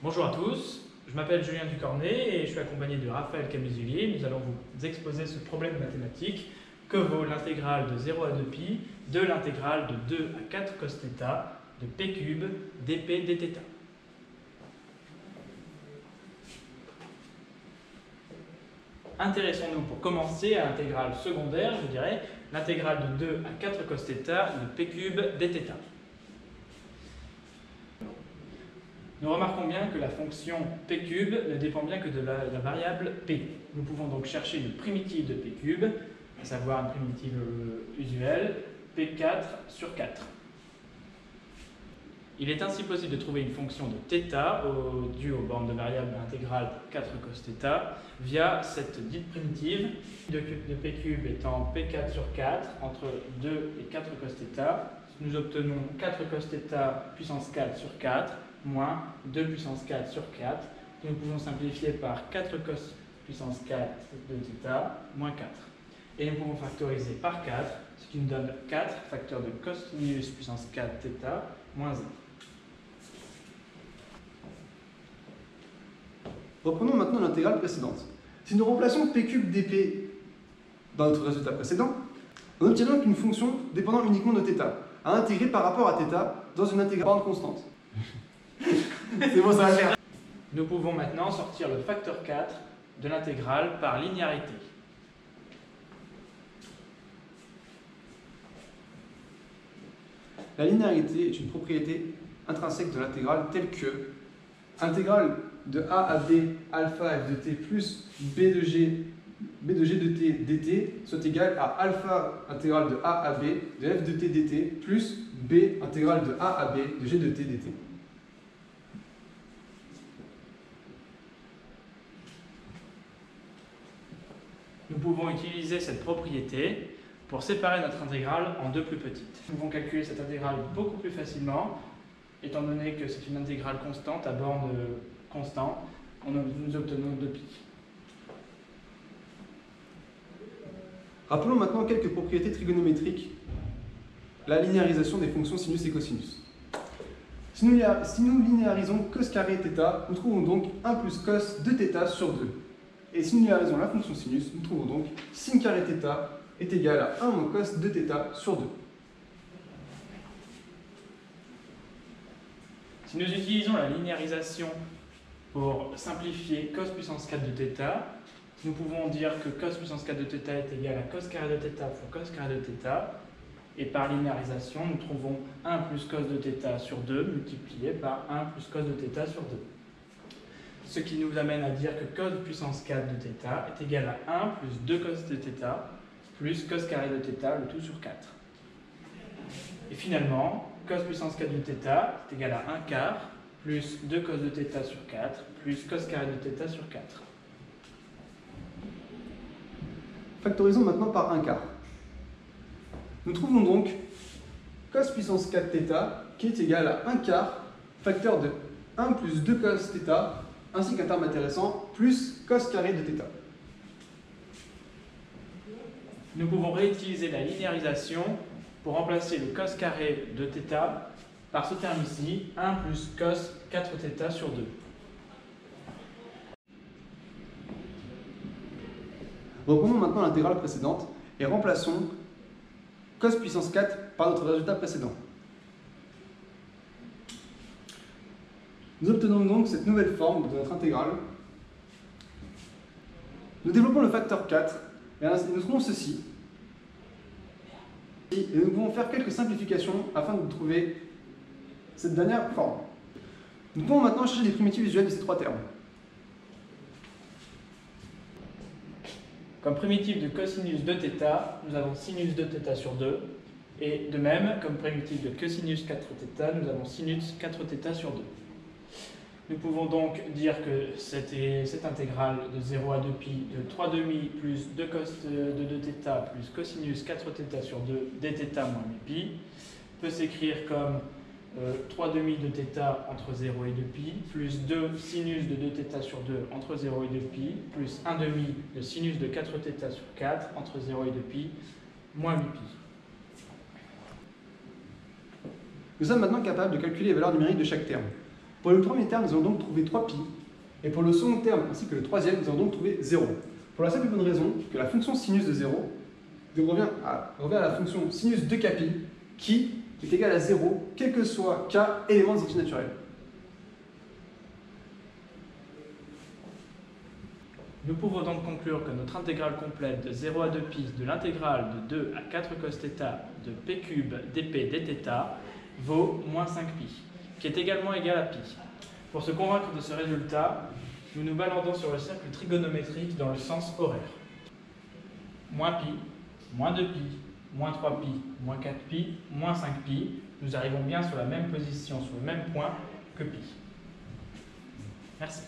Bonjour à tous, je m'appelle Julien Ducornet et je suis accompagné de Raphaël Camusulier. Nous allons vous exposer ce problème mathématique que vaut l'intégrale de 0 à 2pi de l'intégrale de 2 à 4 cos θ de p cube dp dθ. Intéressons-nous pour commencer à l'intégrale secondaire, je dirais, l'intégrale de 2 à 4 cos θ de p cube dθ. Nous remarquons bien que la fonction p cube ne dépend bien que de la variable p. Nous pouvons donc chercher une primitive de p cube, à savoir une primitive usuelle, p4 sur 4. Il est ainsi possible de trouver une fonction de θ due aux bornes de variable intégrale 4 cos θ via cette dite primitive de p cube étant p4 sur 4 entre 2 et 4 cos θ. Nous obtenons 4 cos θ puissance 4 sur 4 moins 2 puissance 4 sur 4, que nous pouvons simplifier par 4 cos puissance 4 de θ moins 4. Et nous pouvons factoriser par 4, ce qui nous donne 4 facteur de cosinus puissance 4 θ moins 1. Reprenons maintenant l'intégrale précédente. Si nous remplaçons p cube dp dans notre résultat précédent, on obtient donc une fonction dépendant uniquement de θ, à intégrer par rapport à θ dans une intégrale constante. C'est bon, ça va faire. Nous pouvons maintenant sortir le facteur 4 de l'intégrale par linéarité. La linéarité est une propriété intrinsèque de l'intégrale telle que intégrale de a à b alpha f de t plus b de g de t dt soit égale à alpha intégrale de a à b de f de t dt plus b intégrale de a à b de g de t dt. Nous pouvons utiliser cette propriété pour séparer notre intégrale en deux plus petites. Nous pouvons calculer cette intégrale beaucoup plus facilement, étant donné que c'est une intégrale constante à borne constante, nous obtenons 2pi. Rappelons maintenant quelques propriétés trigonométriques. La linéarisation des fonctions sinus et cosinus. Si nous linéarisons cos carré θ, nous trouvons donc 1 plus cos de θ sur 2. Et si nous linéarisons la fonction sinus, nous trouvons donc sin carré θ est égal à 1 moins cos de θ sur 2. Si nous utilisons la linéarisation pour simplifier cos puissance 4 de θ, nous pouvons dire que cos puissance 4 de θ est égal à cos carré de θ fois cos carré de θ. Et par linéarisation, nous trouvons 1 plus cos de θ sur 2 multiplié par 1 plus cos de θ sur 2. Ce qui nous amène à dire que cos puissance 4 de θ est égal à 1 plus 2 cos de θ plus cos carré de θ, le tout sur 4. Et finalement, cos puissance 4 de θ est égal à 1 quart plus 2 cos de θ sur 4 plus cos carré de θ sur 4. Factorisons maintenant par 1 quart. Nous trouvons donc cos puissance 4 θ qui est égal à 1 quart facteur de 1 plus 2 cos θ ainsi qu'un terme intéressant plus cos carré de θ. Nous pouvons réutiliser la linéarisation pour remplacer le cos carré de θ par ce terme ici, 1 plus cos 4 θ sur 2. Reprenons maintenant l'intégrale précédente et remplaçons cos puissance 4 par notre résultat précédent. Nous obtenons donc cette nouvelle forme de notre intégrale. Nous développons le facteur 4 et nous trouvons ceci. Et nous pouvons faire quelques simplifications afin de trouver cette dernière forme. Nous pouvons maintenant chercher les primitives visuelles de ces trois termes. Comme primitive de cosinus de θ, nous avons sinus de θ sur 2. Et de même, comme primitive de cosinus 4θ, nous avons sinus 4θ sur 2. Nous pouvons donc dire que cette intégrale de 0 à 2pi de 3 demi plus 2 cos de 2θ plus cosinus 4θ sur 2 dθ moins 8pi peut s'écrire comme 3 demi de θ entre 0 et 2pi plus 2 sinus de 2θ sur 2 entre 0 et 2pi plus 1 demi de sinus de 4θ sur 4 entre 0 et 2pi moins 8pi. Nous sommes maintenant capables de calculer les valeurs numériques de chaque terme. Pour le premier terme, nous allons donc trouver 3pi. Et pour le second terme ainsi que le troisième, nous allons donc trouver 0. Pour la simple et bonne raison que la fonction sinus de 0 revient à la fonction sinus de kpi qui est égale à 0, quel que soit k élément des entités naturelles. Nous pouvons donc conclure que notre intégrale complète de 0 à 2pi de l'intégrale de 2 à 4 cos θ de p cube dp dθ vaut moins 5pi, qui est également égal à pi. Pour se convaincre de ce résultat, nous nous baladons sur le cercle trigonométrique dans le sens horaire. Moins pi, moins 2pi, moins 3pi, moins 4pi, moins 5pi, nous arrivons bien sur la même position, sur le même point que pi. Merci.